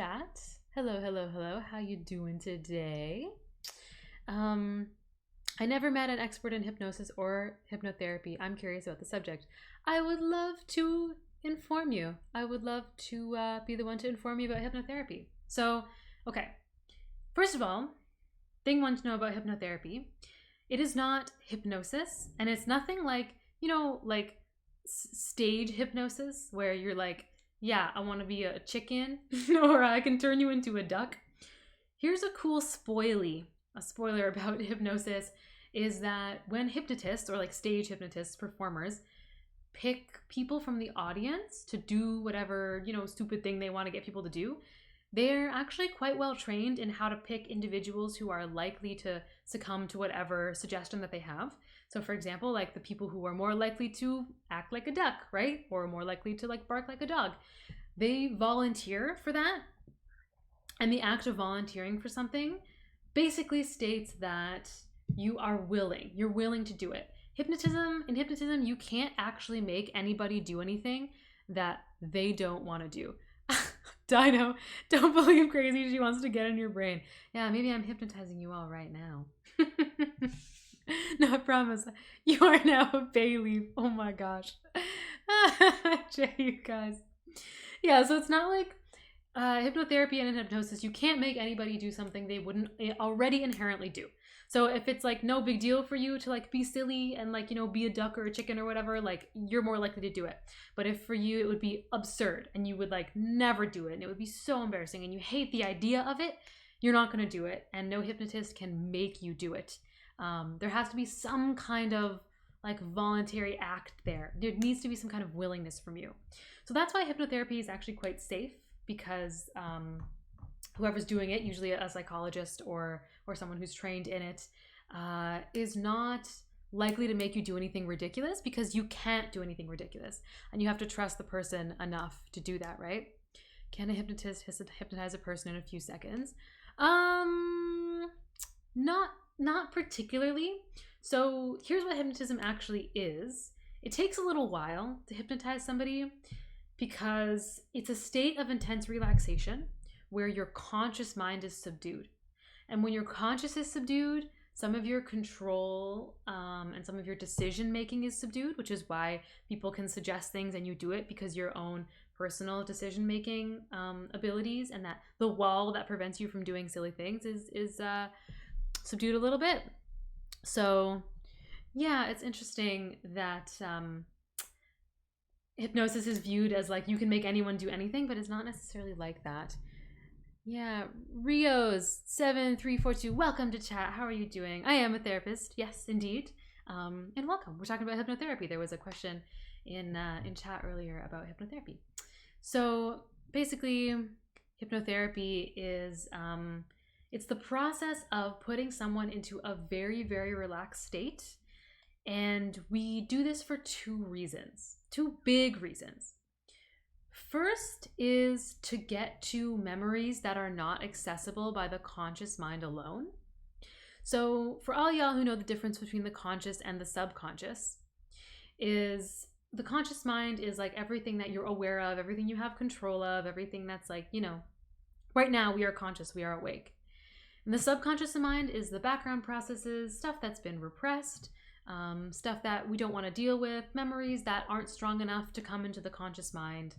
chat. Hello. How you doing today? Um, I never met an expert in hypnosis or hypnotherapy. I'm curious about the subject. I would love to inform you. I would love to be the one to inform you about hypnotherapy. So, okay. First of all, thing one to know about hypnotherapy, it is not hypnosis, and it's nothing like, like stage hypnosis where you're like, yeah, I want to be a chicken or I can turn you into a duck. Here's a cool a spoiler about hypnosis is that when hypnotists or like stage hypnotists, performers, pick people from the audience to do whatever, stupid thing they want to get people to do, they're actually quite well trained in how to pick individuals who are likely to succumb to whatever suggestion that they have. So for example, like the people who are more likely to act like a duck, right? Or more likely to like bark like a dog. They volunteer for that. And the act of volunteering for something basically states that you're willing to do it. In hypnotism, you can't actually make anybody do anything that they don't want to do. Dino, don't believe crazy. She wants to get in your brain. Yeah, maybe I'm hypnotizing you all right now. No, I promise. You are now a bay leaf. Oh my gosh. Jay, you guys. Yeah, so it's not like hypnotherapy and in hypnosis, you can't make anybody do something they wouldn't already inherently do. So if it's like no big deal for you to like be silly and like, be a duck or a chicken or whatever, like you're more likely to do it. But if for you it would be absurd and you would like never do it and it would be so embarrassing and you hate the idea of it, you're not going to do it. And no hypnotist can make you do it. There has to be some kind of like voluntary act there. There needs to be some kind of willingness from you. So that's why hypnotherapy is actually quite safe because whoever's doing it, usually a psychologist or someone who's trained in it, is not likely to make you do anything ridiculous because you can't do anything ridiculous. And you have to trust the person enough to do that, right? Can a hypnotist hypnotize a person in a few seconds? Not particularly. So here's what hypnotism actually is. It takes a little while to hypnotize somebody because it's a state of intense relaxation where your conscious mind is subdued. And when your conscious is subdued, some of your control and some of your decision making is subdued, which is why people can suggest things and you do it because your own personal decision making abilities and that the wall that prevents you from doing silly things is subdued a little bit. So yeah, it's interesting that hypnosis is viewed as like you can make anyone do anything, but it's not necessarily like that. Yeah, Rio's 7342. Welcome to chat. How are you doing? I am a therapist. Yes, indeed. And welcome. We're talking about hypnotherapy. There was a question in chat earlier about hypnotherapy. So basically, hypnotherapy is it's the process of putting someone into a very, very relaxed state. And we do this for two big reasons. First is to get to memories that are not accessible by the conscious mind alone. So for all y'all who know the difference between the conscious and the subconscious, is the conscious mind is like everything that you're aware of, everything you have control of, everything that's like, right now we are conscious, we are awake. And the subconscious mind is the background processes, stuff that's been repressed, stuff that we don't want to deal with, memories that aren't strong enough to come into the conscious mind,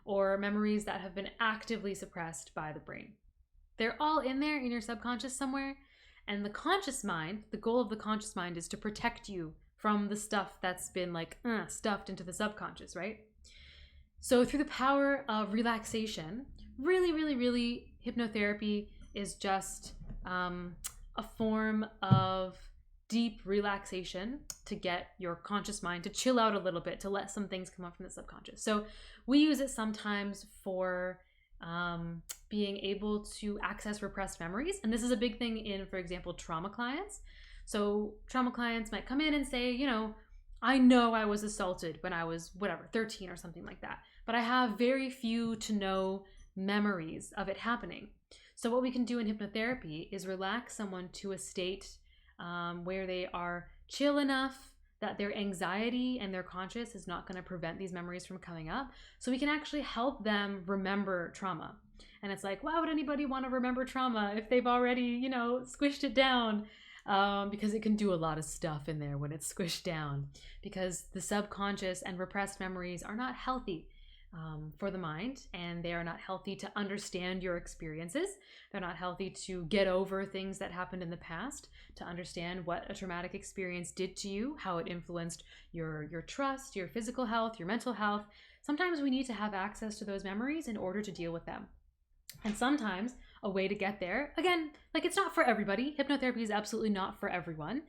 or memories that have been actively suppressed by the brain. They're all in there in your subconscious somewhere. And the conscious mind, the goal of the conscious mind is to protect you from the stuff that's been like stuffed into the subconscious, right? So through the power of relaxation, really, hypnotherapy is just a form of deep relaxation to get your conscious mind to chill out a little bit, to let some things come up from the subconscious. So we use it sometimes for being able to access repressed memories. And this is a big thing in, for example, trauma clients. So trauma clients might come in and say, I know I was assaulted when I was 13 or something like that, but I have very few to no memories of it happening. So what we can do in hypnotherapy is relax someone to a state where they are chill enough that their anxiety and their conscious is not going to prevent these memories from coming up. So we can actually help them remember trauma. And it's like, why would anybody want to remember trauma if they've already, you know, squished it down? Because it can do a lot of stuff in there when it's squished down, because the subconscious and repressed memories are not healthy for the mind, and they are not healthy to understand your experiences. They're not healthy to get over things that happened in the past, to understand what a traumatic experience did to you, how it influenced your trust, your physical health, your mental health. Sometimes we need to have access to those memories in order to deal with them. And sometimes a way to get there, again, like, it's not for everybody. Hypnotherapy is absolutely not for everyone.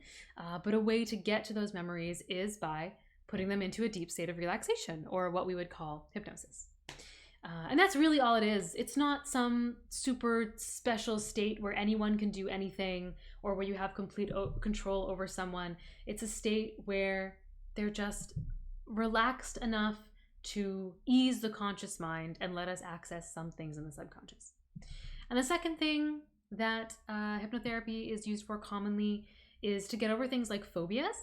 But a way to get to those memories is by putting them into a deep state of relaxation, or what we would call hypnosis. And that's really all it is. It's not some super special state where anyone can do anything, or where you have complete control over someone. It's a state where they're just relaxed enough to ease the conscious mind and let us access some things in the subconscious. And the second thing that hypnotherapy is used for commonly is to get over things like phobias.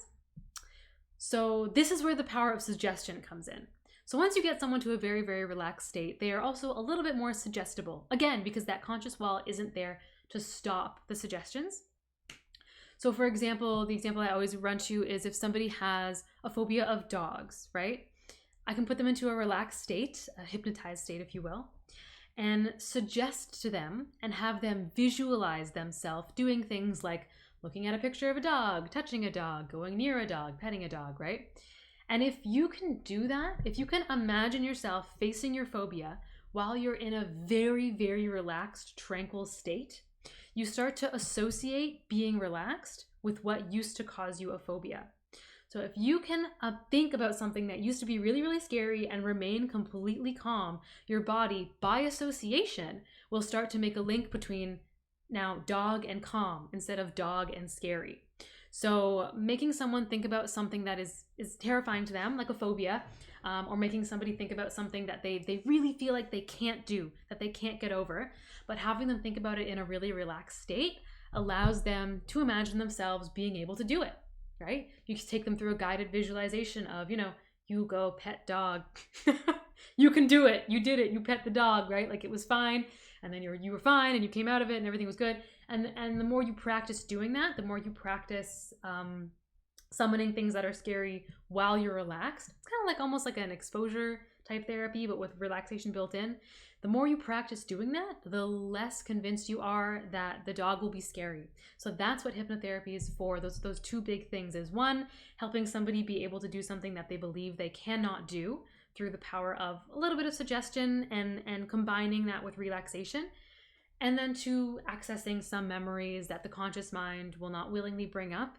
So this is where the power of suggestion comes in. So once you get someone to a very, very relaxed state, they are also a little bit more suggestible. Again, because that conscious wall isn't there to stop the suggestions. So for example, the example I always run to is if somebody has a phobia of dogs, right? I can put them into a relaxed state, a hypnotized state, if you will, and suggest to them and have them visualize themselves doing things like looking at a picture of a dog, touching a dog, going near a dog, petting a dog, right? And if you can do that, if you can imagine yourself facing your phobia while you're in a very, very relaxed, tranquil state, you start to associate being relaxed with what used to cause you a phobia. So if you can think about something that used to be really, really scary and remain completely calm, your body, by association, will start to make a link between now dog and calm instead of dog and scary. So making someone think about something that is terrifying to them, like a phobia, or making somebody think about something that they really feel like they can't do, that they can't get over, but having them think about it in a really relaxed state allows them to imagine themselves being able to do it, right? You can take them through a guided visualization of, you go pet dog. You can do it. You did it. You pet the dog, right? Like, it was fine. And then you were fine and you came out of it and everything was good. And the more you practice doing that, the more you practice summoning things that are scary while you're relaxed. It's kind of like almost like an exposure type therapy, but with relaxation built in. The more you practice doing that, the less convinced you are that the dog will be scary. So that's what hypnotherapy is for. Those two big things is, one, helping somebody be able to do something that they believe they cannot do through the power of a little bit of suggestion and combining that with relaxation. And then two, accessing some memories that the conscious mind will not willingly bring up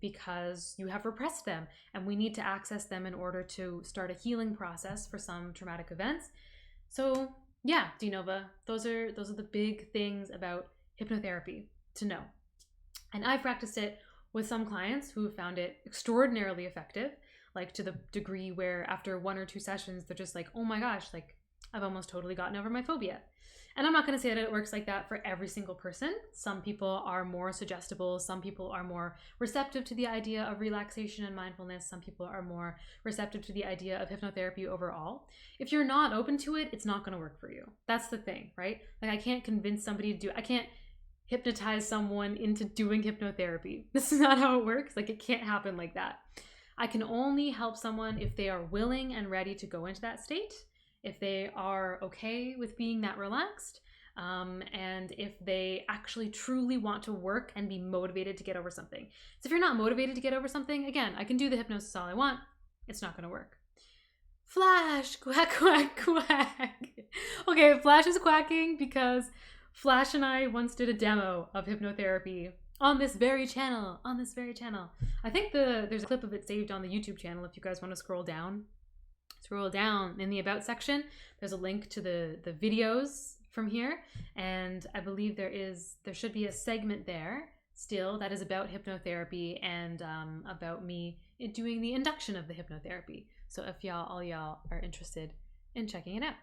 because you have repressed them. And we need to access them in order to start a healing process for some traumatic events. So yeah, Dinova, those are the big things about hypnotherapy to know. And I've practiced it with some clients who have found it extraordinarily effective, like to the degree where after 1 or 2 sessions, they're just like, oh my gosh, like I've almost totally gotten over my phobia. And I'm not going to say that it works like that for every single person. Some people are more suggestible. Some people are more receptive to the idea of relaxation and mindfulness. Some people are more receptive to the idea of hypnotherapy overall. If you're not open to it, it's not going to work for you. That's the thing, right? Like, I can't convince somebody to do it. I can't hypnotize someone into doing hypnotherapy. This is not how it works. Like, it can't happen like that. I can only help someone if they are willing and ready to go into that state, if they are okay with being that relaxed, and if they actually truly want to work and be motivated to get over something. So if you're not motivated to get over something, again, I can do the hypnosis all I want. It's not going to work. Flash, quack, quack, quack. Okay, Flash is quacking because Flash and I once did a demo of hypnotherapy on this very channel, I think there's a clip of it saved on the YouTube channel if you guys want to scroll down. Scroll down in the About section. There's a link to the videos from here, and I believe there should be a segment there still that is about hypnotherapy and about me doing the induction of the hypnotherapy. So if all y'all are interested in checking it out.